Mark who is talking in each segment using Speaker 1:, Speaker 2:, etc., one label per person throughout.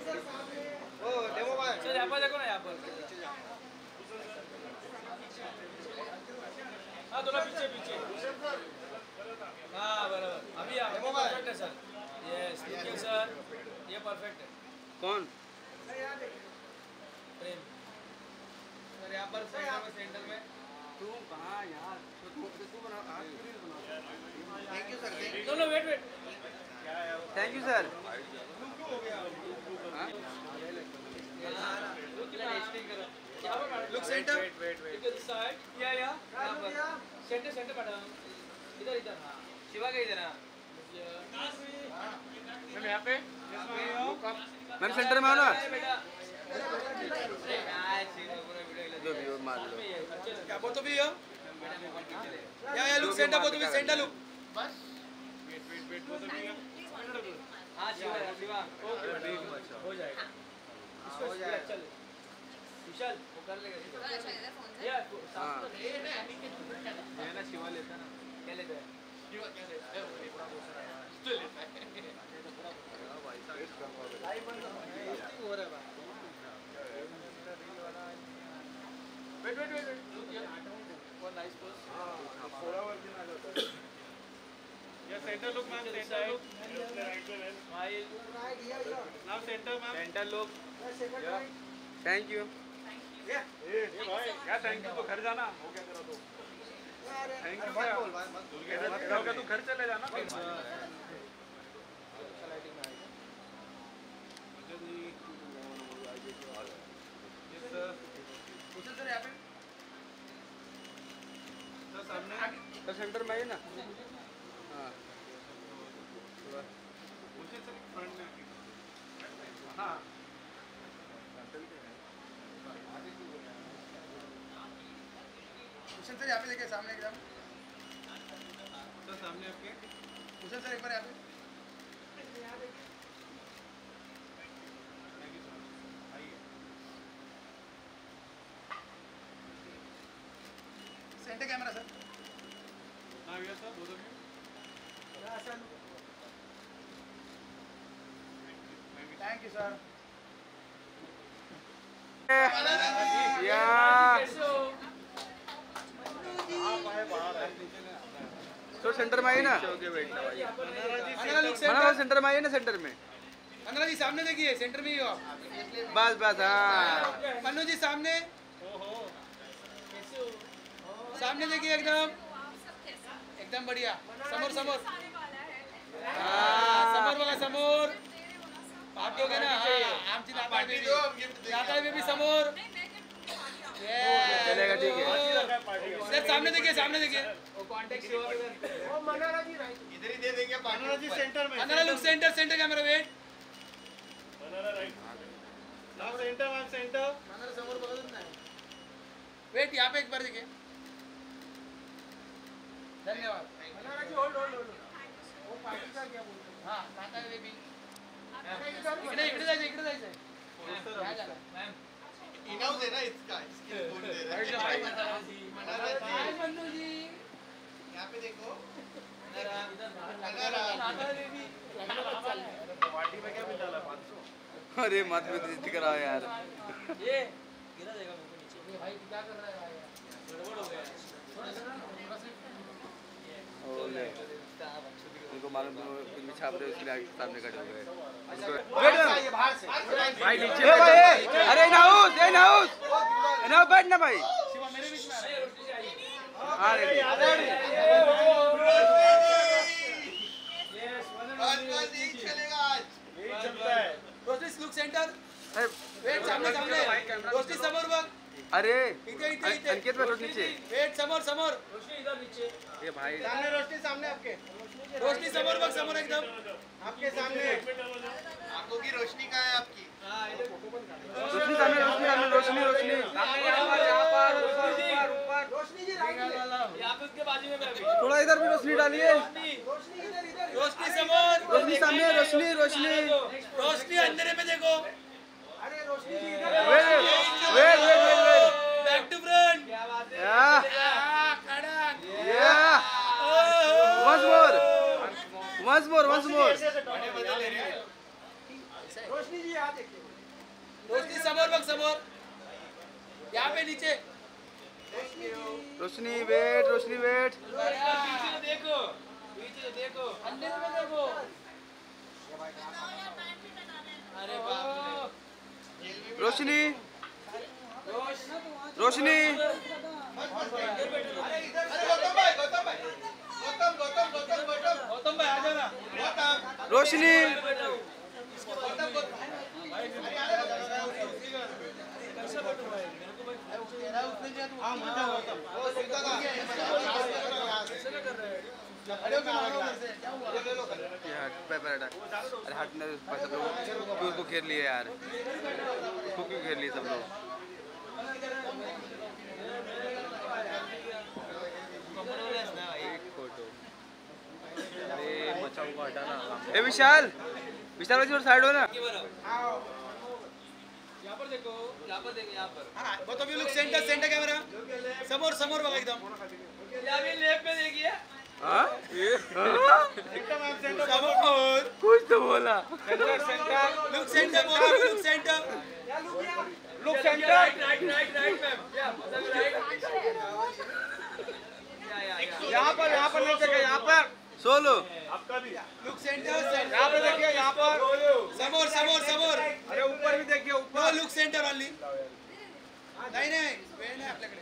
Speaker 1: ओ demo भाई
Speaker 2: sir यहाँ पर देखो ना, यहाँ पर। हाँ थोड़ा पीछे पीछे। हाँ बराबर, अभी परफेक्ट है sir. Yes thank you sir, ये परफेक्ट है।
Speaker 3: कौन?
Speaker 2: प्रेम
Speaker 1: सर यहाँ पर सेंटर में
Speaker 3: तू कहाँ यार? तू बना, आज क्यों नहीं बना?
Speaker 1: Thank you sir, thank you.
Speaker 2: No no wait wait.
Speaker 3: Thank you sir.
Speaker 1: Look centre
Speaker 2: इधर साइड या सेंटर सेंटर मैडम, इधर इधर। हाँ शिवा का इधर। हाँ मैम यहाँ पे।
Speaker 3: मैम सेंटर में आओ ना।
Speaker 2: बेटा
Speaker 3: जो भी हो मार लो।
Speaker 1: क्या बोल तो भी हो या लुक सेंटर बोल तो भी सेंटर लुक बस।
Speaker 2: वेट बोल तो भी। हाँ शिवा शिवा ओके हो जाएगा। इसको चल विशाल वो कर लेगा। या साफ तो ये ना शिवा लेता ना, क्या लेता है शिवा, क्या लेता है वो लेता है तो लेता है भाई साहब। लाइव बंद हो रहा है भाई। Wait wait wait one nice pose. थोड़ा वर्क आ जाता है या centre look ma'am, centre look smile now centre ma'am, centre look.
Speaker 3: Thank you.
Speaker 1: ये
Speaker 2: भाई क्या थैंक यू, तो घर जाना हो गया तेरा तो। थैंक यू क्या
Speaker 1: बोल भाई मत
Speaker 2: होगा, तू घर चले जाना फिर।
Speaker 1: उसे सर यहाँ पे
Speaker 2: सर सामने
Speaker 3: तो सेंटर में ही ना। हाँ
Speaker 2: मुझे सर फ्रंट में। हाँ
Speaker 1: उसे सर यहाँ पे देखिए सामने एकदम।
Speaker 2: सर सामने आपके।
Speaker 1: उसे सर एक बार यहाँ पे सेंटर कैमरा सर।
Speaker 2: हाँ भैया सर बोलो भी।
Speaker 1: Thank you sir.
Speaker 3: या तो सेंटर में आई ना। मना सेंटर में आई ना, सेंटर में।
Speaker 1: मंगला जी सामने देखिए, सेंटर में ही हो आप।
Speaker 3: बस बस हाँ।
Speaker 1: मनु जी सामने, सामने देखिए एकदम एकदम बढ़िया। समोर समोर समोर वाला समोर आप हो गए ना। आमची नाता बेबी समोर
Speaker 3: चलेगा ठीक है।
Speaker 1: सर सामने देखिए, सामने देखिए।
Speaker 2: इधर ही दे देंगे। मनारा जी सेंटर में।
Speaker 1: Manara look centre, centre camera wait.
Speaker 2: Manara right now centre ma'am, centre
Speaker 1: Manara समोर बघत नाही। वेट यहाँ पे एक बार देखिए। धन्यवाद। मनारा जी होल्ड होल्ड होल्ड। वो पार्टी का क्या बोलते हैं? हाँ नाता बेबी। इकडे इकडे जायचं, इकडे जायचं। मैम इनाउंस है ना इसका, इसके लिए बोल दे रहा है। मनारा जी, मन्नू जी यहाँ पे देखो। मनारा नाता बेबी।
Speaker 2: पार्टी में क्या मिला 500।
Speaker 3: अरे मत बेइज्जती कराओ यार।
Speaker 2: ये गिरा देगा मेरे को नीचे।
Speaker 1: भाई क्या कर रहा है भाई?
Speaker 2: गड़बड़ हो गया।
Speaker 3: ओले उनको मालूम तुम कुछ भी छाप रहे हो, इसलिए सामने खड़े हो गए।
Speaker 1: बाहर से
Speaker 3: भाई नीचे अरे नाउस ना बैठ ना भाई।
Speaker 1: शिवा मेरे बीच में
Speaker 3: हाँ रेडी।
Speaker 1: रोशनी लुक सेंटर। वेट सामने सामने। रोशनी समोर बघ।
Speaker 3: अरे
Speaker 1: इथे इथे इथे
Speaker 3: अंकित में नीचे।
Speaker 1: वेट समोर समोर।
Speaker 2: रोशनी इधर नीचे।
Speaker 3: ये भाई
Speaker 1: सामने रोशनी, सामने आपके। रोशनी समोर बघ, समोर एकदम आपके सामने। आंखों की रोशनी कहाँ है आपकी?
Speaker 3: रोशनी सामने, रोशनी सामने, रोशनी रोशनी
Speaker 1: रोशनी जी राइट में।
Speaker 2: यहाँ पे उसके बाजू में मैं अभी।
Speaker 3: थोड़ा इधर भी रोशनी डालिए।
Speaker 1: रोशनी इधर इधर। रोशनी समोर।
Speaker 3: रोशनी सामने, रोशनी रोशनी
Speaker 1: रोशनी अंधेरे में देखो। अरे रोशनी जी इधर।
Speaker 3: Wait
Speaker 1: back to front.
Speaker 2: क्या बात है।
Speaker 1: कड़क।
Speaker 3: once more
Speaker 1: रोशनी जी यहाँ देखिए, रोशनी समोर बघ समोर, यहाँ पे नीचे।
Speaker 3: रोशनी वेट, रोशनी वेट।
Speaker 2: पीछे देखो, पीछे देखो,
Speaker 1: अंदर में देखो।
Speaker 2: अरे बाप रे,
Speaker 3: रोशनी, रोशनी।
Speaker 1: गौतम भाई आ जाना।
Speaker 3: रोशनी। अरे हट ना, सब लोग क्यों उसको घेर लिए यार, उसको क्यों घेर लिए सब लोग। ए विशाल, विशाल भाई थोड़ा साइड हो ना।
Speaker 2: यहाँ पर देखो, यहाँ पर देखो, यहाँ पर।
Speaker 1: हाँ, Gautam you look centre, centre camera. समोर समोर बघा एकदम।
Speaker 2: अभी लेफ्ट पे देखिए।
Speaker 3: हाँ?
Speaker 1: समोर।
Speaker 3: कुछ तो बोला।
Speaker 1: लुक सेंटर बोलो, look centre.
Speaker 2: Look centre. Right right right right ma'am. या राइट।
Speaker 1: यहाँ पर नहीं देखिए, यहाँ पर।
Speaker 3: सोलो।
Speaker 1: आपका भी। लुक सेंटर,
Speaker 2: यहाँ पे देखिए, यहाँ पर।
Speaker 1: समोर समोर समोर।
Speaker 2: अरे ऊपर भी देखिए, ऊपर।
Speaker 1: No look centre only. नहीं नहीं, वेळ नाही आपल्याकडे।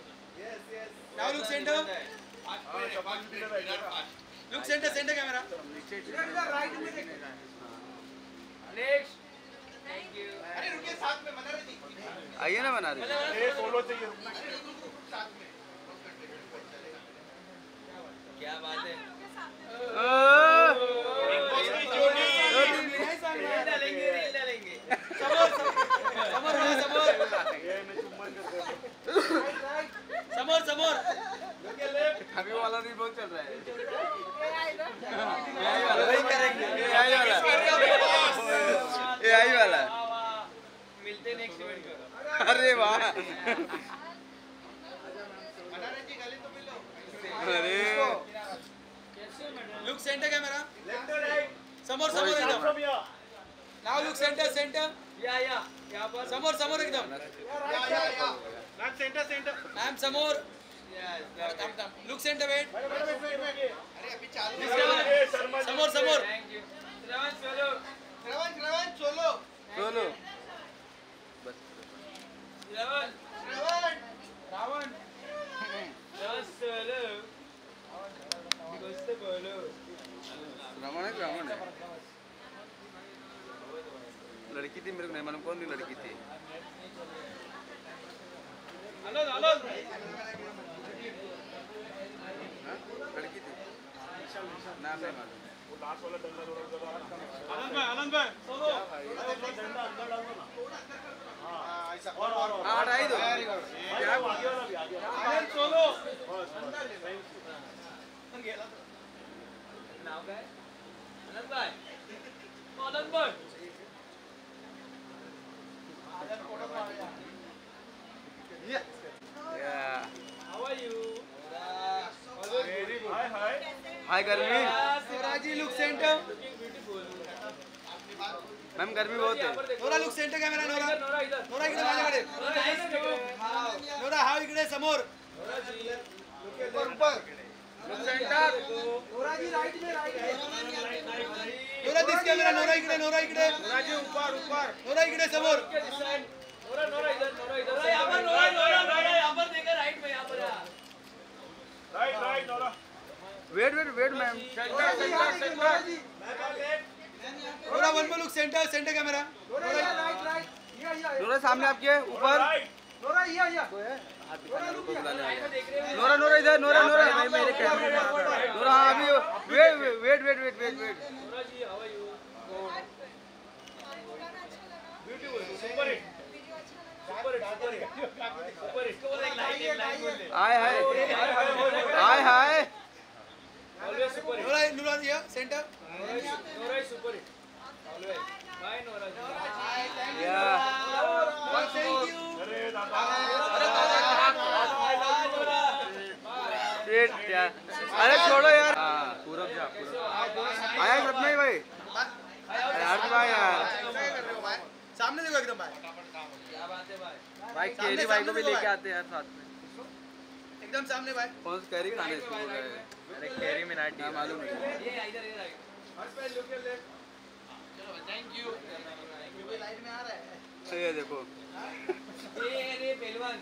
Speaker 1: Now look centre. Look centre, centre camera. Right में देखिए।
Speaker 2: नेक्स्ट। Thank you.
Speaker 1: अरे रुकिए, साथ में मनोरंजन जी।
Speaker 3: आइए ना बना रहे।
Speaker 1: ये सोलो चाहिए।
Speaker 2: क्या बात है। रील डालेंगे।
Speaker 1: समोर समोर।
Speaker 3: अभी वाला नहीं बहुत चल रहा है। AI वाला।
Speaker 2: मिलते नेक्स्ट इवेंट करो।
Speaker 3: अरे वाह। अरे
Speaker 1: लुक सेंटर कैमरा। समोर समोर एकदम। Now look centre, centre.
Speaker 2: या यहाँ पर।
Speaker 1: समोर समोर एकदम।
Speaker 2: Ma'am centre centre.
Speaker 1: मैम समोर। Look centre wait.
Speaker 2: अरे अभी चालू।
Speaker 1: समोर समोर।
Speaker 2: Thank you. Shravan solo.
Speaker 3: Solo.
Speaker 2: Shravan
Speaker 1: Ravan.
Speaker 2: Solo. कुछ तो बोलो।
Speaker 3: रावण है, रावण है। लड़की थी, मेरे को नहीं मालूम कौन सी लड़की थी।
Speaker 2: Hello hello.
Speaker 3: लड़की थी, नाम नहीं मालूम।
Speaker 1: आनंद भाई सोलो।
Speaker 3: हाँ हटाई दो।
Speaker 1: आनंद सोलो।
Speaker 2: नाव काय? आनंद भाई। आनंद भाई।
Speaker 3: Yeah.
Speaker 2: How are you?
Speaker 3: हाय गर्मी।
Speaker 1: नोराजी लुक सेंटर।
Speaker 3: मैम गर्मी बहुत है।
Speaker 1: Nora look centre camera. Nora
Speaker 2: Nora इधर।
Speaker 1: नोरा इकडे माझ्याकडे। नोरा हा इकडे समोर। ऊपर लुक सेंटर। नोराजी राइट में, राइट में। Nora this camera. नोरा इकडे, नोरा इकडे। नोराजी ऊपर ऊपर। नोरा इकडे समोर।
Speaker 2: नोरा इधर, नोरा इधर। यहाँ पर नोरा यहाँ पर देखा राइट में, यहाँ पर।
Speaker 1: Right Nora.
Speaker 3: Wait wait wait ma'am.
Speaker 1: Nora one more look centre, centre camera.
Speaker 3: Nora सामने आपके ऊपर।
Speaker 1: नोरा
Speaker 3: नोरा नोरा इधर। नोरा नोरा मेरे कैमरे। नोरा हाँ अभी wait wait wait wait wait wait.
Speaker 2: Nora ji how are you? Beautiful, super hit. Super hit. Line बोल दे।
Speaker 3: Hi hi hi hi.
Speaker 2: Always super hit.
Speaker 1: Nora Nora दिया centre.
Speaker 2: Nora is super hit. Always. Bye Nora जी।
Speaker 3: या
Speaker 1: thank you.
Speaker 3: Wait क्या? अरे छोड़ो यार। हाँ पूरब जा पूरब। आया सपना ही भाई। यार भाई यार। भाई केरी भाई को भी लेके आते हैं यार साथ में।
Speaker 1: एकदम सामने भाई।
Speaker 3: कौन सा कैरी खाने शुरू हो गए?
Speaker 2: अरे कैरी मिनाटी
Speaker 3: हाँ मालूम है।
Speaker 2: ये इधर
Speaker 1: चलो थैंक यू। लाइट में आ रहा है।
Speaker 3: सही है देखो।
Speaker 2: ये पहलवान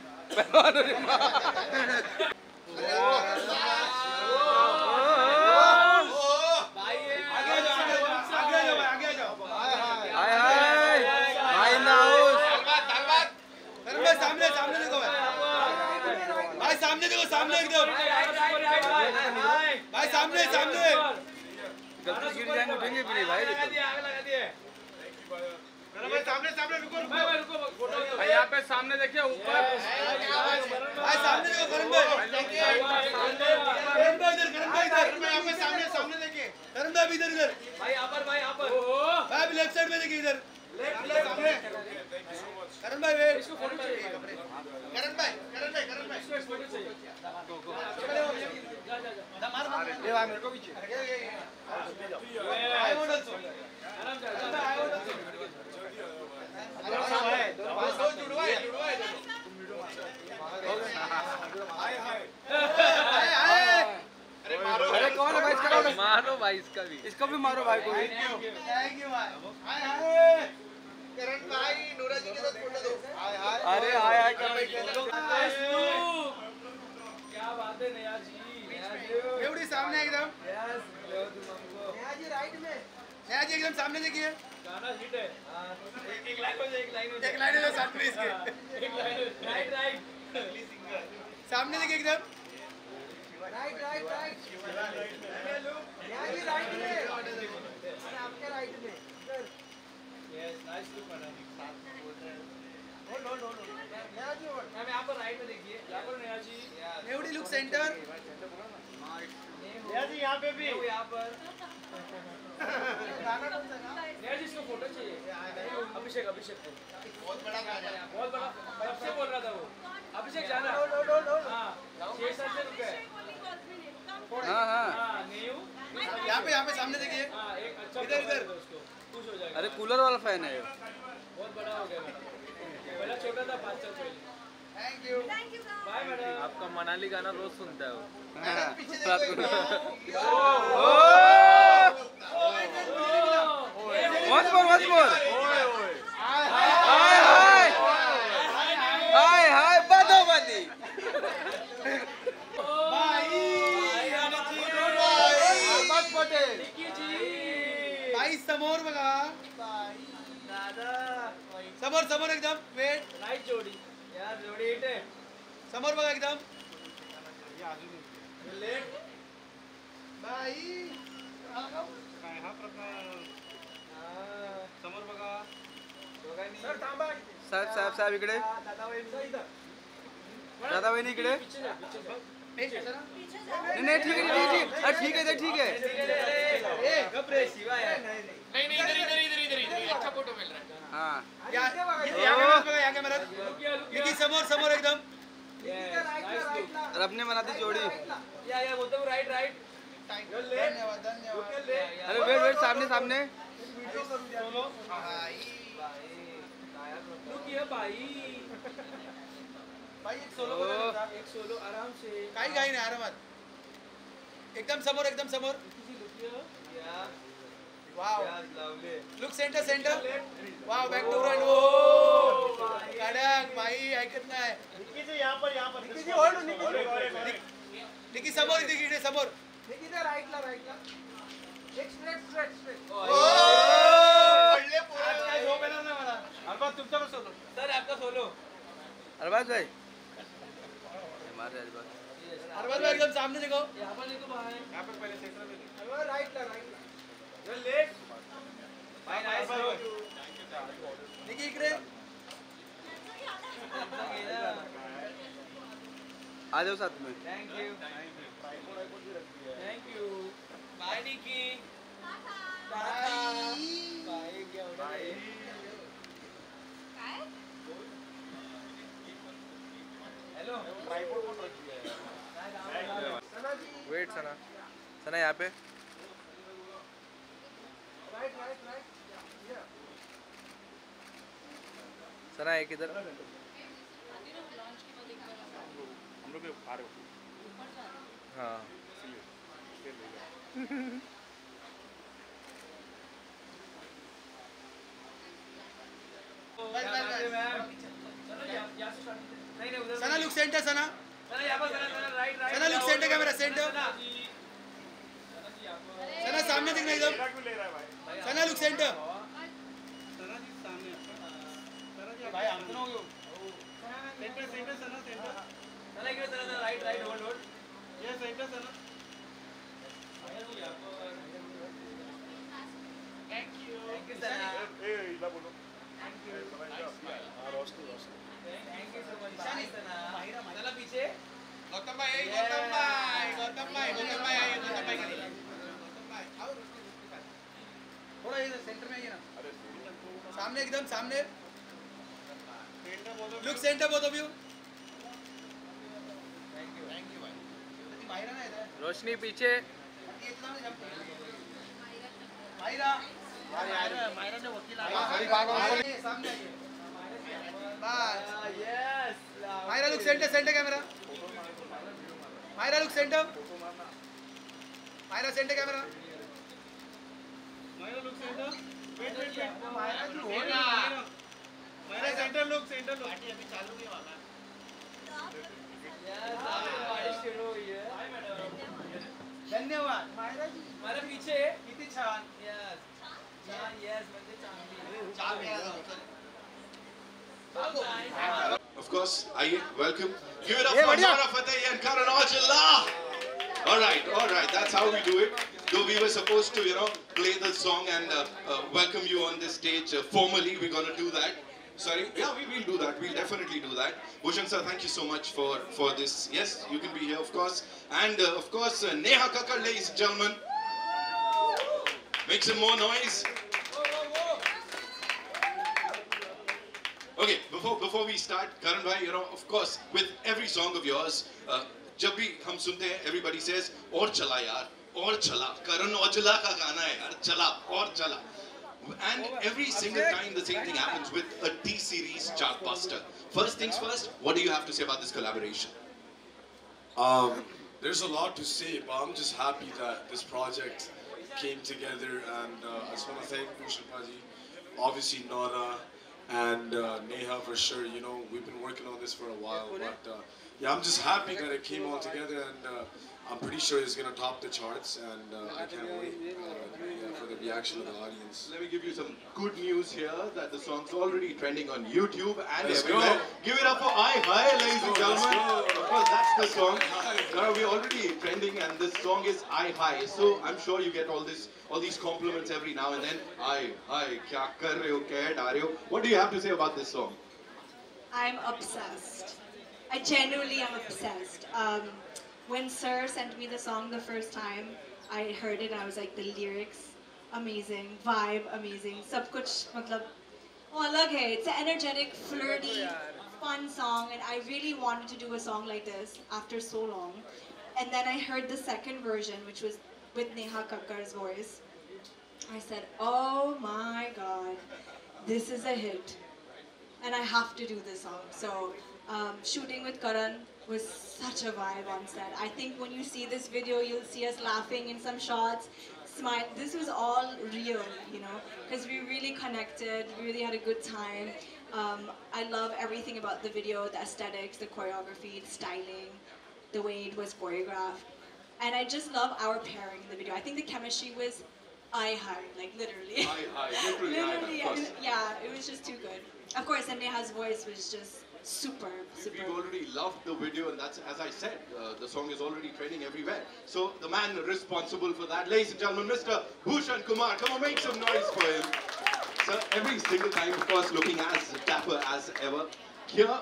Speaker 1: सामने देखो भाई, सामने देखो, सामने एकदम भाई, सामने सामने।
Speaker 3: गलती गिर जाएंगे उठेंगे भी नहीं भाई।
Speaker 1: भाई सामने सामने रुको रुको
Speaker 3: भाई यहाँ पे सामने देखिए ऊपर।
Speaker 1: भाई सामने देखो करण भाई, करण भाई इधर, करण भाई इधर, यहाँ पे सामने सामने देखिए, करण भाई इधर इधर
Speaker 2: भाई यहाँ पर भाई
Speaker 1: लेफ्ट साइड में देखिए इधर, करण भाई वेट, करण भाई ये भाई मेरे को पीछे आई वांट आल्सो
Speaker 3: अरे कौन है भाई इसका? मारो भाई इसका भी, इसको भी मारो भाई को भी।
Speaker 1: थैंक यू भाई। हाय करण भाई, नूरा जी के साथ फोटो दो।
Speaker 3: अरे हाय हाय कर।
Speaker 2: क्या बात है नया जी,
Speaker 1: एवढी सामने एकदम,
Speaker 2: नया जी राइट में,
Speaker 1: नया जी एकदम सामने देखिए,
Speaker 2: गाना हिट है। एक लाइन हो जाए, एक लाइन हो जाए,
Speaker 1: एक लाइन है सामने इसके,
Speaker 2: एक लाइन राइट राइट
Speaker 1: सामने देखिए एकदम,
Speaker 2: राइट राइट राइट नया जी राइट में, अरे आपके राइट में इधर। Yes nice look madam. Hold नया जी होल्ड, मैम यहाँ पर राइट में देखिए, यहाँ पर नया जी,
Speaker 1: एवढी लुक सेंटर,
Speaker 2: नया जी यहाँ पे भी, यहाँ पर नया जी इसको फोटो चाहिए। अभिषेक अभिषेक को
Speaker 1: बहुत बड़ा गाना है,
Speaker 2: बहुत बड़ा, कब से बोल रहा था वो अभिषेक जाना। हाँ 6-7 से रुका है।
Speaker 3: हाँ हाँ
Speaker 1: यहाँ पे सामने देखिए,
Speaker 2: हाँ एक अच्छा
Speaker 1: इधर इधर
Speaker 2: उसको खुश हो जाएगा।
Speaker 3: अरे कूलर वाला फैन है।
Speaker 2: बहुत बड़ा हो गया मैडम, पहला छोटा था 5 साल पहले।
Speaker 1: Thank you.
Speaker 2: Bye madam.
Speaker 3: आपका मनाली गाना रोज सुनता है वो।
Speaker 1: पीछे देखो,
Speaker 3: once more हाय हाय हाय हाय बदोबदी। भाई समोर बघा, समोर समोर एकदम वेट,
Speaker 2: राइट जोड़ी यार, जोड़ी हिट है।
Speaker 1: समोर बघा एकदम
Speaker 2: लेफ्ट
Speaker 1: भाई,
Speaker 2: समोर बघा, दोघांनी सर थांबा,
Speaker 3: साहेब साहेब साहेब इकडे,
Speaker 2: दादा वहिनी इथं,
Speaker 3: दादा वहिनी इकडे।
Speaker 2: पीछे जा, पीछे जा।
Speaker 3: नहीं नहीं ठीक है ठीक है ठीक है।
Speaker 2: ए घबरे शिवा यार,
Speaker 1: नहीं इधर इधर इधर इधर इधर अच्छा फोटो मिल रहा है।
Speaker 3: हाँ
Speaker 1: यहाँ कैमरा, निकी समोर समोर एकदम,
Speaker 3: रब ने बना दी जोड़ी।
Speaker 2: या बोलते राइट राइट,
Speaker 1: धन्यवाद धन्यवाद।
Speaker 3: अरे वेट वेट सामने सामने।
Speaker 2: भाई
Speaker 1: भाई एक सोलो,
Speaker 2: एक सोलो आराम से,
Speaker 1: काही काही नाही आरामात, एकदम समोर एकदम समोर। Wow look centre centre, wow back to front, ओ कडक भाई ऐकत नाही। निकी होल्ड, निकी समोर, निकी समोर,
Speaker 2: निकी राईटला राईटला, एक स्ट्रेट स्ट्रेट स्ट्रेट।
Speaker 1: ओ पडले पूरा, काय झोप येणार नाही मला। अरबाज तुमचा पण सोलो,
Speaker 2: सर आपका सोलो।
Speaker 3: अरबाज भाई मार रहे अरबाज।
Speaker 1: अरबाज भाई एकदम सामने देखो,
Speaker 2: यहाँ पर देखो भाई,
Speaker 1: यहाँ पे पहले सेंटर में
Speaker 2: राईटला राईटला, यो लेफ्ट भाई, नाइस ब्रो।
Speaker 1: निकी इकडे
Speaker 3: आ जाओ साथ में।
Speaker 2: Thank you bye Nikki, bye bye क्या हो रहा है। हेलो ट्राइपॉड कौन रखी है?
Speaker 3: वेट सना, सना यहाँ पे।
Speaker 2: राइट राइट राइट,
Speaker 3: सना एक इधर।
Speaker 4: लोग आ रहे हो
Speaker 3: हाँ
Speaker 1: सना लुक सेंटर सना सना लुक सेंटर कैमरा सेंटर सना सामने दिखना एकदम सना लुक सेंटर भाई हम तो हो centre centre Sana centre
Speaker 2: Sana इकडे Sana right right hold hold
Speaker 1: ये centre Sana thank you Sana
Speaker 4: ए इला बोलो thank you Roshni Roshni
Speaker 2: thank you so much Sana चला पीछे
Speaker 1: गौतम भाई गौतम भाई गौतम भाई गौतम भाई आइए गौतम भाई करिए गौतम भाई आओ थोड़ा इधर सेंटर में आइए ना सामने एकदम सामने look centre both of you thank you भाई माहिरा ना इधर
Speaker 3: रोशनी पीछे
Speaker 1: माहिरा माहिरा ने वकील आ सामने आइए बस
Speaker 2: yes
Speaker 1: Mahira look centre centre camera Mahira look centre Mahira centre camera Mahira look centre wait Mahira ji हो ना माहिरा सेंटर लुक पार्टी अभी चालू नहीं हुआ
Speaker 2: यस पार्टी शुरू हुई है
Speaker 1: धन्यवाद माहिरा जी
Speaker 2: मला पीछे
Speaker 1: किती छान
Speaker 2: यस छान यस म्हणजे चांगली
Speaker 1: चाल मेरा
Speaker 5: Of course, aye, welcome. Give it up for Nora Fateh and Karan Aujla. All right, that's how we do it. Though we were supposed to, play the song and welcome you on this stage formally, we're going to do that. Sorry, yeah, we will do that. We'll definitely do that. Bhushan sir, thank you so much for this. Yes, you can be here, of course. And of course, Neha Kakkar, ladies and gentlemen. Make some more noise. Okay, before we start, Karan bhai, of course, with every song of yours, जब भी हम सुनते हैं, everybody says, और चला यार, और चला, Karan Aujla का गाना है यार, चला, और चला. And every single time the same thing happens with a T-series chartbuster. First things first, what do you have to say about this collaboration?
Speaker 6: There's a lot to say, but I'm just happy that this project came together, and I just want to thank Bhushan Paji, obviously Nora, and Neha for sure. We've been working on this for a while, but yeah, I'm just happy that it came all together, and I'm pretty sure it's gonna top the charts, and I can't wait for the reaction of the audience.
Speaker 5: Let me give you some good news here that the song's already trending on YouTube and
Speaker 6: Let's
Speaker 5: everywhere.
Speaker 6: go.
Speaker 5: Give it up for I Hi, ladies and gentlemen. Of course, that's the song. Now we're already trending, and this song is I Hi. So I'm sure you get all these compliments every now and then. I Hi, kya kar rahe ho, kya da rahe ho? What do you have to say about this song?
Speaker 7: I'm obsessed. I genuinely am obsessed. When Sir sent me the song the first time, I heard it and I was like, the lyrics, amazing, vibe, amazing. Sab kuch, matlab, alag hai. It's an energetic, flirty, fun song, and I really wanted to do a song like this after so long. And then I heard the second version, which was with Neha Kakkar's voice. I said, oh my God, this is a hit. And I have to do this song. So shooting with Karan was such a vibe on set. I think when you see this video, you'll see us laughing in some shots, smile. This was all real, because we really connected. We really had a good time. I love everything about the video, the aesthetics, the choreography, the styling, the way it was choreographed. And I just love our pairing in the video. I think the chemistry was eye-high, like literally.
Speaker 5: Eye-high, literally eye-high, of course.
Speaker 7: Yeah, it was just too good. Of course, and Neha's voice was just superb.
Speaker 5: We've already loved the video, and that's, as I said, the song is already trending everywhere. So the man responsible for that, ladies and gentlemen, Mr. Bhushan Kumar, come on, make some noise for him. Sir, every single time, of course, looking as dapper as ever. Here,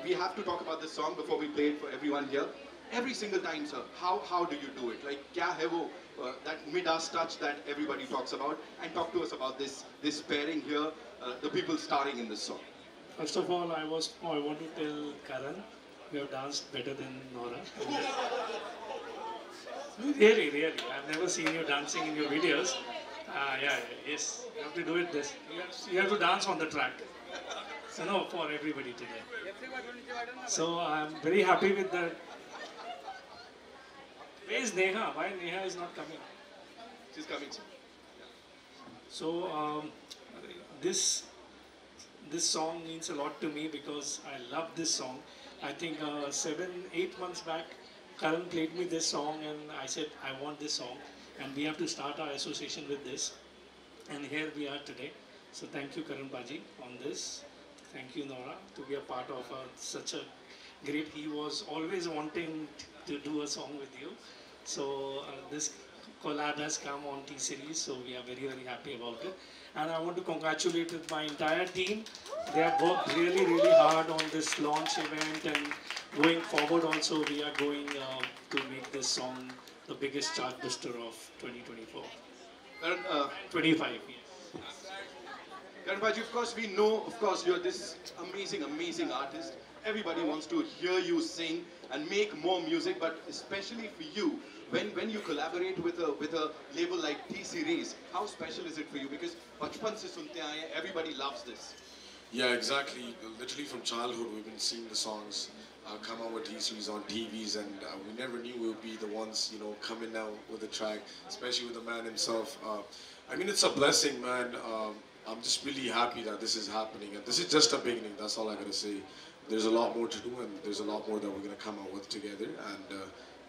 Speaker 5: we have to talk about this song before we play it for everyone here. Every single time, sir, how do you do it? Like, kya hai wo, that Midas touch that everybody talks about? And talk to us about this pairing here, the people starring in this song.
Speaker 8: First of all, I want to tell Karan, you have danced better than Nora. Really, I've never seen you dancing in your videos. Yes, you have to do it this. You have to dance on the track. For everybody today. So I'm very happy with the Where is Neha? Why Neha is not coming?
Speaker 5: She's coming soon.
Speaker 8: So this song means a lot to me because I love this song. I think 7-8 months back, Karan played me this song and I said I want this song and we have to start our association with this. And here we are today. So thank you Karan Paji on this. Thank you Nora to be a part of such a great. He was always wanting to do a song with you. So this collab has come on T-Series, so we are very, very happy about it. And I want to congratulate my entire team. They have worked really, really hard on this launch event, and going forward also we are going to make this song the biggest chart booster of 2024. 25, yes.
Speaker 5: Karan Paji, of course we know, you're this amazing, amazing artist. Everybody wants to hear you sing and make more music, but especially for you, when you collaborate with a label like T-Series, how special is it for you? Because bachpan se sunte aaye, everybody loves this.
Speaker 6: Yeah, exactly. Literally from childhood, we've been seeing the songs come out with T-Series on TVs, and we never knew we would be the ones, you know, coming out with a track, especially with the man himself. I mean, it's a blessing, man. I'm just really happy that this is happening, and this is just a beginning. That's all I gotta say. There's a lot more to do, and there's a lot more that we're gonna come out with together. And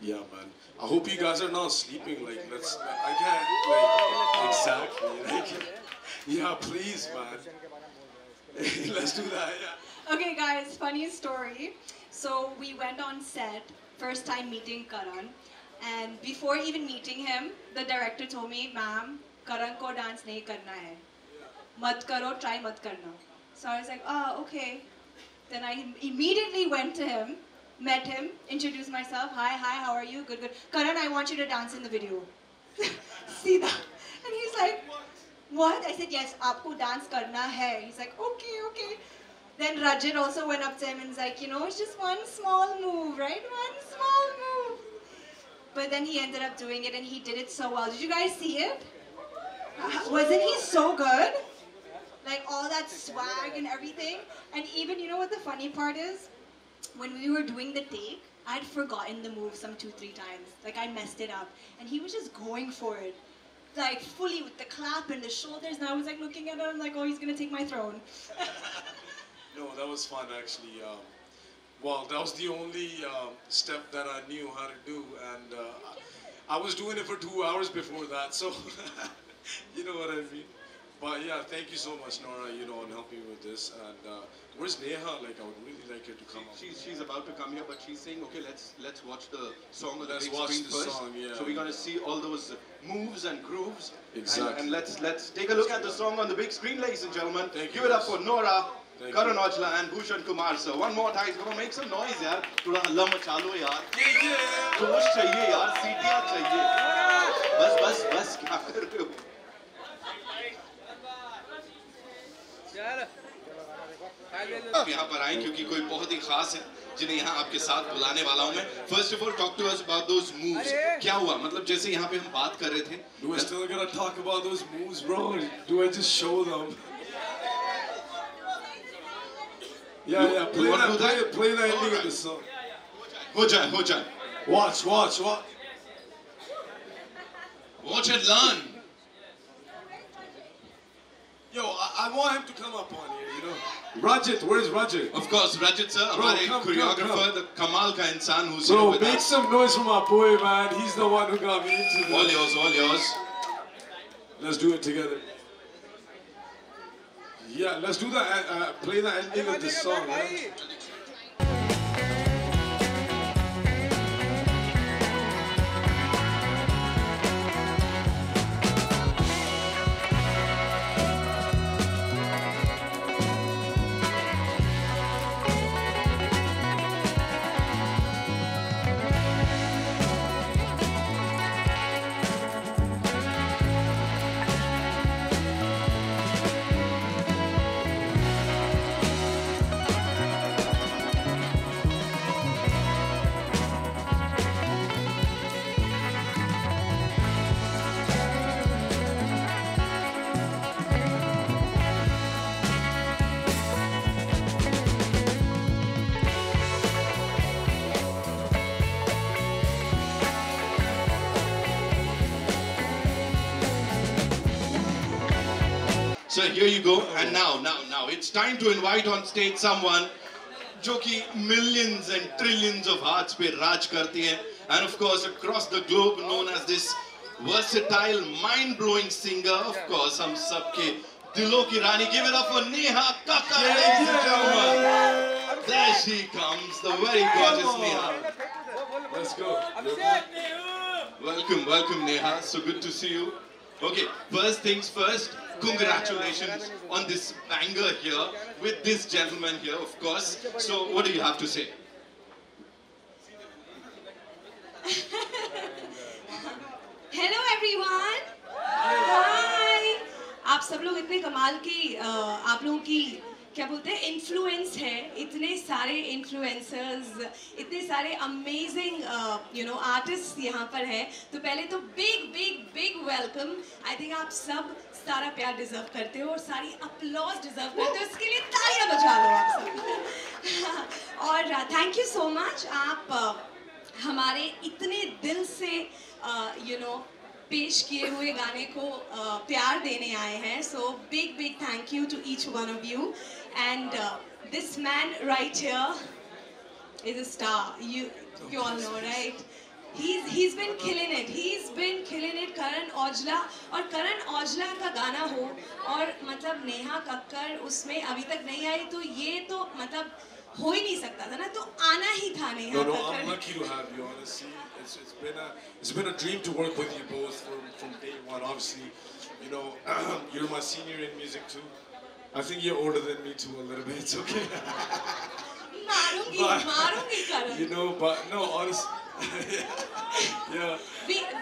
Speaker 6: yeah, man. I hope you guys are not sleeping. Like, I can't. Like, exactly. Like, yeah, please, man. Let's do that. Yeah.
Speaker 7: Okay, guys. Funny story. So we went on set, first time meeting Karan, and before even meeting him, the director told me, "Ma'am, Karan ko dance nahi karna hai. Mat karo, try mat karna." So I was like, "Oh, okay." Then I immediately went to him, met him, introduced myself. Hi, how are you? Good, good. Karan, I want you to dance in the video. See that? And he's like, what? I said, yes, aapko dance karna hai. He's like, okay, okay. Then Rajit also went up to him and was like, you know, it's just one small move, right? One small move. But then he ended up doing it and he did it so well. Did you guys see it? Wasn't he so good? Like all that swag and everything. And even, you know what the funny part is? When we were doing the take, I'd forgotten the move some 2-3 times. Like I messed it up. And he was just going for it. Like fully with the clap and the shoulders. And I was like looking at him like, oh, he's gonna take my throne.
Speaker 6: No, that was fun actually. Well, that was the only step that I knew how to do. And I was doing it for 2 hours before that. So, you know what I mean? But yeah, thank you so much, Nora, you know, on helping me with this. And where's Neha? Like, I would really like her to come up.
Speaker 5: She's about to come here, but she's saying, okay, let's watch the song on the
Speaker 6: Let's
Speaker 5: big
Speaker 6: watch
Speaker 5: screen
Speaker 6: the
Speaker 5: first.
Speaker 6: song, yeah.
Speaker 5: So we're gonna see all those moves and grooves.
Speaker 6: Exactly.
Speaker 5: And let's take a look at the song on the big screen, ladies and gentlemen.
Speaker 6: Thank you,
Speaker 5: Give it up
Speaker 6: guys.
Speaker 5: for Nora,
Speaker 6: Thank
Speaker 5: Karan Aujla, and Bhushan Kumar, sir. One more time, come on, make some noise, yaar. Thoda halla machalo, yaar. जोश चाहिए यार, सीटियां चाहिए. बस क्या कर रहे हो? आप यहाँ पर आए क्योंकि कोई बहुत ही खास है जिन्हें यहाँ आपके साथ बुलाने वाला हूँ मैं. First of all, talk to us about those moves. क्या हुआ? मतलब जैसे यहाँ पे हम बात कर रहे थे.
Speaker 6: Do I still gotta talk about those moves, bro? Do I just show them? Yeah. Play that ending of the song.
Speaker 5: हो जाए.
Speaker 6: Watch.
Speaker 5: Watch and learn.
Speaker 6: Yo, I want him to come up on here, you know. Rajit, where's Rajit?
Speaker 5: Of course, Rajit sir,
Speaker 6: Bro,
Speaker 5: हमारे
Speaker 6: come.
Speaker 5: choreographer, the Kamal ka इंसान who's here
Speaker 6: Bro,
Speaker 5: with
Speaker 6: make
Speaker 5: us.
Speaker 6: some noise for my boy, man. He's the one who got me into this.
Speaker 5: All yours.
Speaker 6: Let's do it together. Yeah, let's do that. Play the ending of this song. Man.
Speaker 5: So here you go. And now, it's time to invite on stage someone जो कि millions and trillions of hearts पे राज करती है, and of course across the globe known as this versatile, mind-blowing singer. Of course, हम सबके दिलों की रानी. Give it up for Neha Kakkar, ladies and gentlemen. There she comes, the very gorgeous Neha.
Speaker 6: Let's go.
Speaker 5: Welcome Neha. So good to see you. Okay, first things first. Congratulations on this banger here with this gentleman here, of course. So, what do you have to say?
Speaker 7: Hello everyone. Hi. आप सब लोग इतने कमाल की आप लोगों की क्या बोलते हैं इन्फ्लुएंस है, इतने सारे इन्फ्लुएंसर्स, इतने सारे अमेजिंग आर्टिस्ट यहाँ पर है. तो पहले तो बिग वेलकम. आई थिंक आप सब सारा प्यार डिजर्व करते हो और सारी अपलॉज डिजर्व करते हो. इसके लिए तालियां बजा लो आप सब. और थैंक यू सो मच. आप हमारे इतने दिल से पेश किए हुए गाने को प्यार देने आए हैं. So big thank you to each one of you. And this man right here is a star. You all know, right? He's been killing it. He's been killing it. Karan Aujla. और करण औजला का गाना हो और मतलब नेहा कक्कर उसमें अभी तक नहीं आई, तो ये तो मतलब हो ही नहीं सकता था ना. तो आना ही था Neha Kakkar.
Speaker 6: No, I'm lucky to have you. Honestly, it's been a dream to work with you both from day one. Obviously, you're my senior in music too. I think you're older than me too a little bit. It's okay.
Speaker 7: मारूंगी Karan.
Speaker 6: But no, honestly, yeah.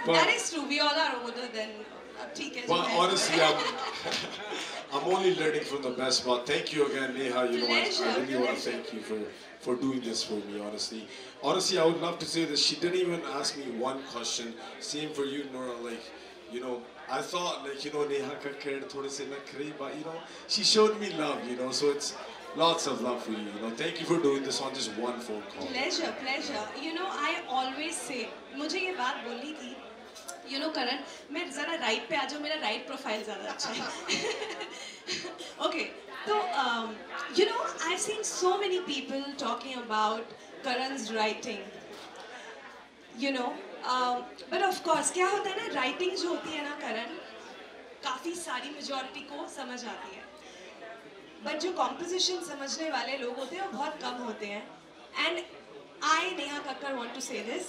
Speaker 7: That is true. We all are older than.
Speaker 6: But honestly, I'm only learning from the best. But thank you again, Neha. I really want to thank you for doing this for me. Honestly, I would love to say this. She didn't even ask me one question. Same for you, Nora. I thought Neha Kakkar thode se nakhre, but she showed me love. So it's lots of love for you. Thank you for doing this on just one phone call.
Speaker 7: Pleasure. I always say, मुझे ये बात बोलनी थी. करण, मैं जरा right पे आ जाऊँ, मेरा राइट प्रोफाइल ज़्यादा अच्छा है. Okay, so I've seen so many people talking about Karan's writing. But of course, क्या होता है ना, राइटिंग जो होती है ना करण, काफ़ी सारी मेजॉरिटी को समझ आती है. बट जो कॉम्पोजिशन समझने वाले लोग होते हैं वो बहुत कम होते हैं. And I, Neha Kakkar, want to say this.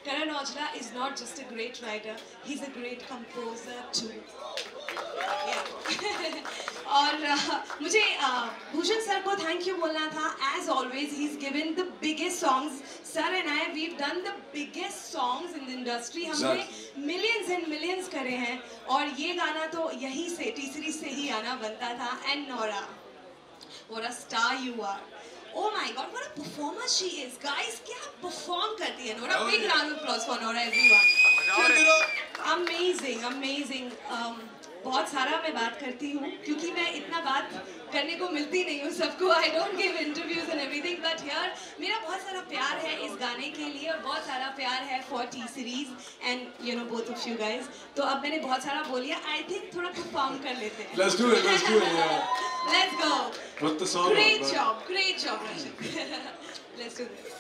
Speaker 7: Karan Aujla is not just a great writer, he's a great composer too. Yeah. और मुझे भूषण सर को थैंक यू बोलना था. As always, he's given the biggest songs. Sir and I, we've done the biggest songs in the industry. हमने millions and millions करे हैं और ये गाना तो यहीं से तीसरी से ही आना बनता था. And Nora, what a star you are. Oh my God, what a performer she is, guys! क्या perform करती है Nora? Big round of applause for Nora, everyone. Amazing. बहुत सारा मैं बात करती हूँ क्योंकि मैं इतना बात करने को मिलती नहीं हूँ सबको. I don't give interviews and everything, but here मेरा बहुत सारा प्यार है इस गाने के लिए और बहुत सारा प्यार है for T series and both of you guys. तो अब मैंने बहुत सारा बोलिया. I think थोड़ा perform कर लेते हैं.
Speaker 6: Let's do it. Yeah.
Speaker 7: Let's go.
Speaker 6: Put the song on.
Speaker 7: Great job, Rashid. Let's do this.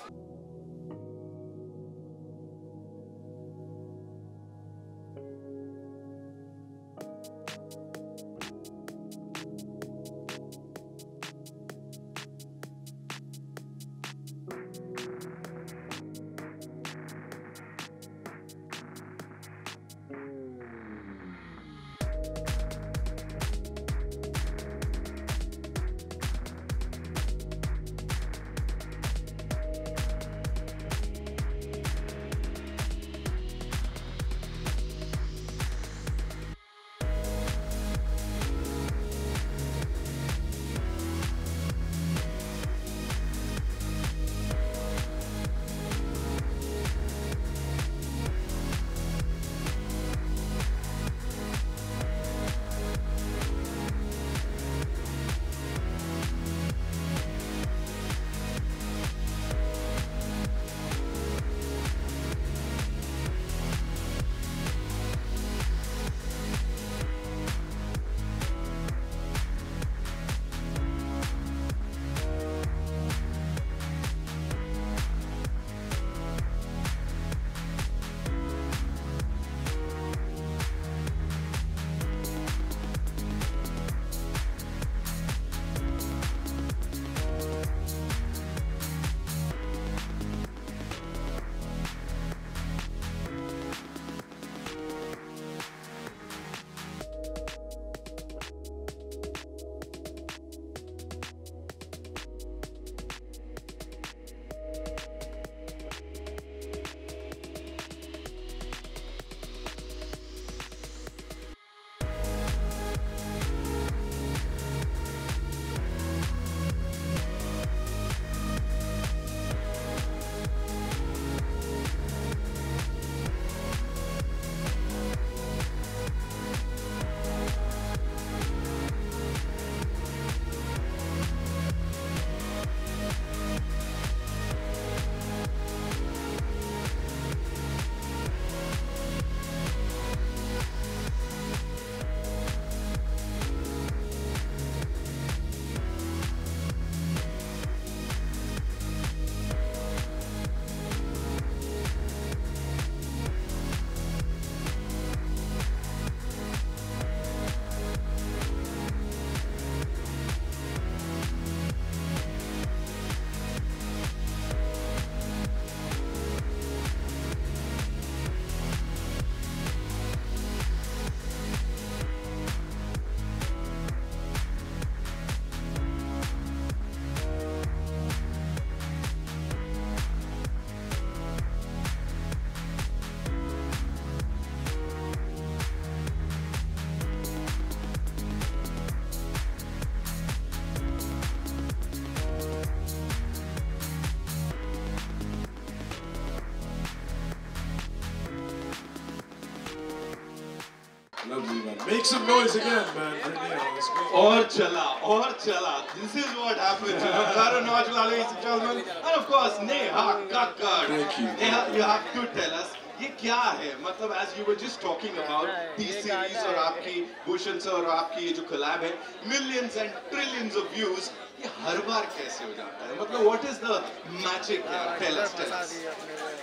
Speaker 6: Make some noise again, man. Let's go.
Speaker 5: और चला. This is what happens. Karan Aujla, ladies and gentlemen, and of course Neha Kakkar.
Speaker 6: Thank you.
Speaker 5: Neha, you have to tell us ये क्या है? मतलब as you were just talking about these series और आपकी Bhushan sir और आपकी ये जो collab है, millions and trillions of views, ये हर बार कैसे हो जाता है? मतलब what is the magic? Tell us.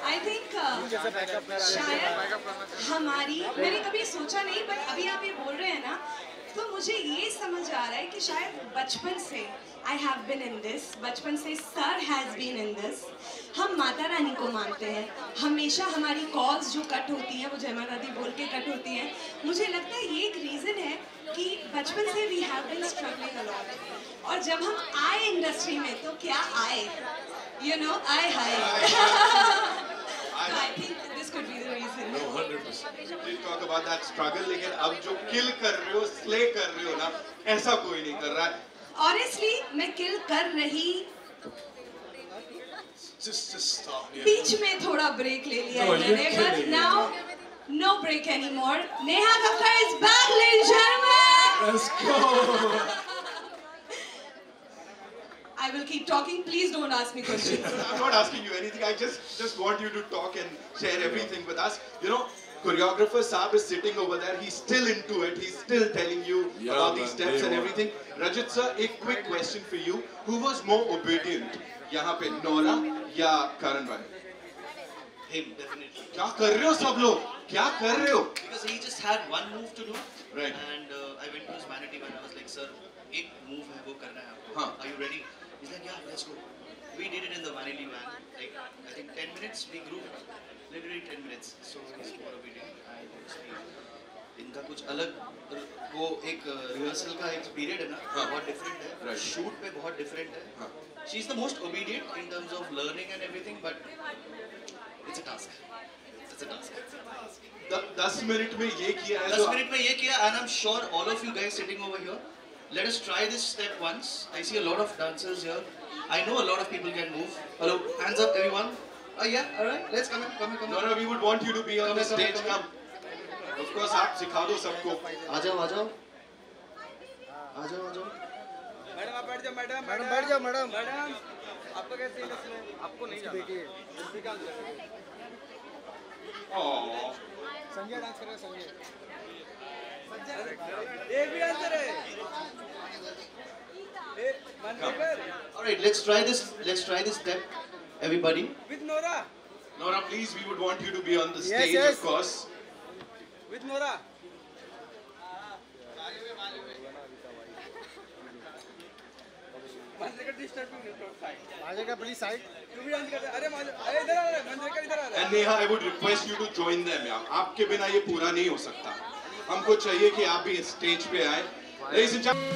Speaker 7: I think शायद हमारी, मैंने कभी सोचा नहीं, पर अभी आप ये बोल रहे हैं ना, तो मुझे ये समझ आ रहा है कि शायद बचपन से I have been in this, बचपन से sir has been in this. हम माता रानी को मानते हैं, हमेशा हमारी कॉल्स जो कट होती हैं वो जय माता दी बोल के कट होती हैं. मुझे लगता है ये एक रीज़न है कि बचपन से we have been struggling a lot. और जब हम आए इंडस्ट्री में तो क्या आए, you know, So I think this could be the reason.
Speaker 6: No, 100%.
Speaker 5: You talk about that struggle, लेकिन अब जो kill कर रहे हो, slay कर रहे हो ना, ऐसा कोई नहीं कर रहा है.
Speaker 7: Honestly, मैं kill कर रही.
Speaker 6: Just stop. Yeah.
Speaker 7: बीच में थोड़ा break ले लिया
Speaker 6: No,
Speaker 7: मैंने,
Speaker 6: you're
Speaker 7: but
Speaker 6: kidding.
Speaker 7: now no break anymore. Neha Kakkar is back, ladies and gentlemen.
Speaker 6: Let's go.
Speaker 7: I will keep talking. Please don't ask me questions.
Speaker 5: I'm not asking you anything. I just want you to talk and share everything with us. You know, choreographer Saab is sitting over there. He's still into it. He's still telling you about these steps and everything. Rajat sir, a quick question for you. Who was more obedient? यहाँ पे Nora या Karan bhai?
Speaker 1: Him, definitely.
Speaker 5: क्या कर रहे हो सब लोग? क्या कर रहे हो?
Speaker 1: Because he just had one move to do.
Speaker 5: Right.
Speaker 1: And I went to his vanity and I was like, sir, एक move है वो करना है आपको.
Speaker 5: हाँ.
Speaker 1: Are you ready? He's like, yeah, let's go. We did it in the vanity van. Like, I think 10 minutes we grew. Literally 10 minutes. So he's more obedient. And honestly, इनका कुछ अलग, वो एक रिहर्सल का एक पीरियड है ना, बहुत डिफरेंट है. शूट पे बहुत डिफरेंट है. She is the most obedient in terms of learning and everything, but it's a task. It's a task.
Speaker 5: 10 minute में ये किया है.
Speaker 1: 10 मिनट में ये किया, and I'm sure all of you guys sitting over here, let us try this step once. I see a lot of dancers here. I know a lot of people can move. Hello, hands up everyone. Oh yeah, alright, let's come in.
Speaker 5: Nora, we would want you to be on the stage. Come. Of course, आप सिखा दो सबको.
Speaker 1: आ जाओ.
Speaker 2: Madam आप बैठ जाओ madam. आपका कैसे सीन इसमें? आपको नहीं जाना. संजय डांस कर रहा है. संजय एक भी डांसर है.
Speaker 1: Alright, let's try this step, everybody.
Speaker 2: With Nora.
Speaker 5: Nora, please, we would want you to be on the stage, of course.
Speaker 2: With Nora.
Speaker 9: please side.
Speaker 5: And Neha, I would request you to join them. यार, आपके बिना ये पूरा नहीं हो सकता. हमको चाहिए कि आप भी स्टेज पे आए. Ladies and gentlemen.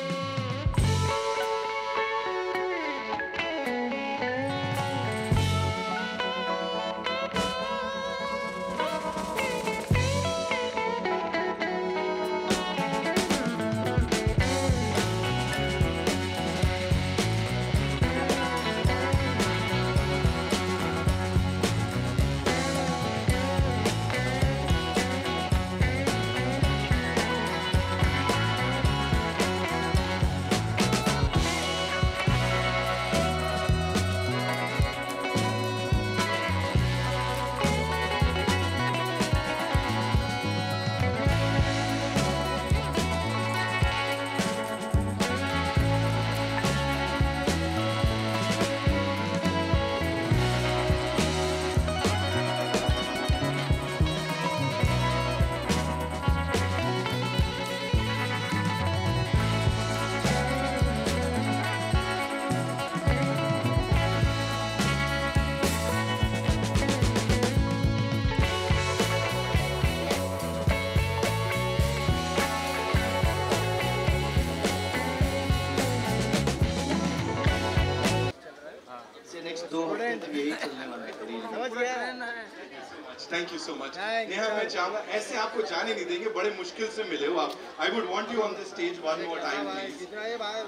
Speaker 5: Thank you so much. Neha, मैं चाहूँगा ऐसे आपको जाने नहीं देंगे. बड़े मुश्किल से मिले हो आप. I would want you on the stage one more time, please.
Speaker 9: कितना ये भाई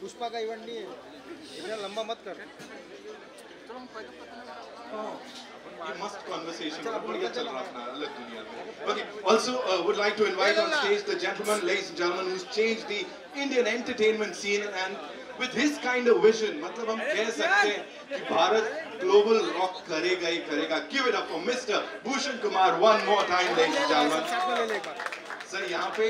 Speaker 9: पुष्पा का इवेंट नहीं है. इतना लंबा मत कर.
Speaker 5: ये मस्त conversation बढ़िया चल रहा अपना अलग दुनिया में. Okay. Also would like to invite on stage the gentleman, ladies and gentlemen, who's changed the Indian entertainment scene and with his kind of vision, मतलब हम कह सकते हैं कि भारत global rock करेगा ही करेगा. Give it up for Mr. Bhushan Kumar one more time, ladies and gentlemen. Sir, यहाँ पे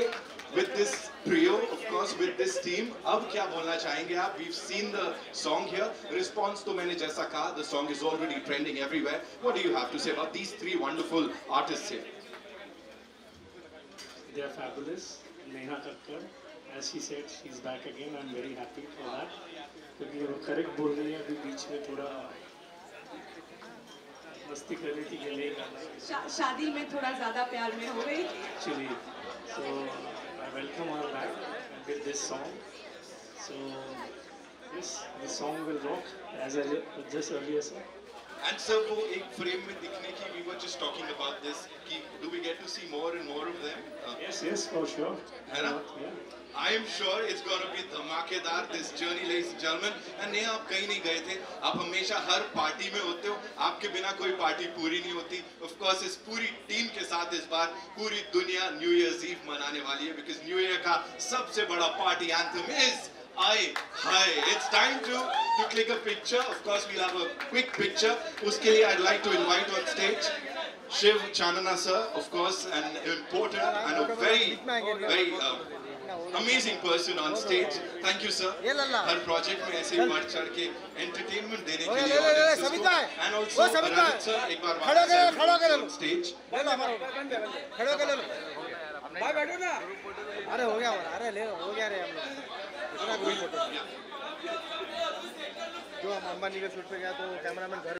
Speaker 5: with this trio, of course, with this team, अब क्या बोलना चाहेंगे आप? We've seen the song here. Response तो मैंने जैसा कहा, the song is already trending everywhere. What do you have to say about these three wonderful artists here?
Speaker 8: They are fabulous. Neha Kakkar, as she said, she's back again. I'm very happy for that. क्योंकि वो correct बोल रही है, अभी बीच में थोड़ा मस्ती कर रही थी कि नहीं गाना.
Speaker 7: शादी में थोड़ा ज़्यादा प्यार में हो गई.
Speaker 8: Actually, so I welcome her back with this song. So yes, the song will rock as I just earlier said.
Speaker 5: And sir, वो एक frame में दिखने की, we were just talking about this. कि do we get to see more and more of them?
Speaker 8: Yes, for sure.
Speaker 5: है ना? I am sure it's going to be धमाकेदार this journey, ladies and gentlemen. And Neha आप कहीं नहीं गए थे. आप हमेशा हर पार्टी में होते हो. आपके बिना कोई पार्टी पूरी नहीं होती. Of course, इस पूरी टीम के साथ इस बार पूरी दुनिया New Year's Eve मनाने वाली है. Because New Year का सबसे बड़ा party anthem is Hi. It's time to click a picture. Of course, we'll have a quick picture. उसके लिए I'd like to invite on stage Shiv Chanana sir, of course, an important and a very amazing person on stage. Thank you sir. Her project में ऐसे बढ़ चढ़ के entertainment देने के लिए audiences को. And also Ranjit sir, एक बार वापस on stage.
Speaker 1: भाई बैठो ना. अरे हो गया अरे ले हो गया रे हम लोग. जो हम अंबानी के शूट पे गया तो कैमरामैन घर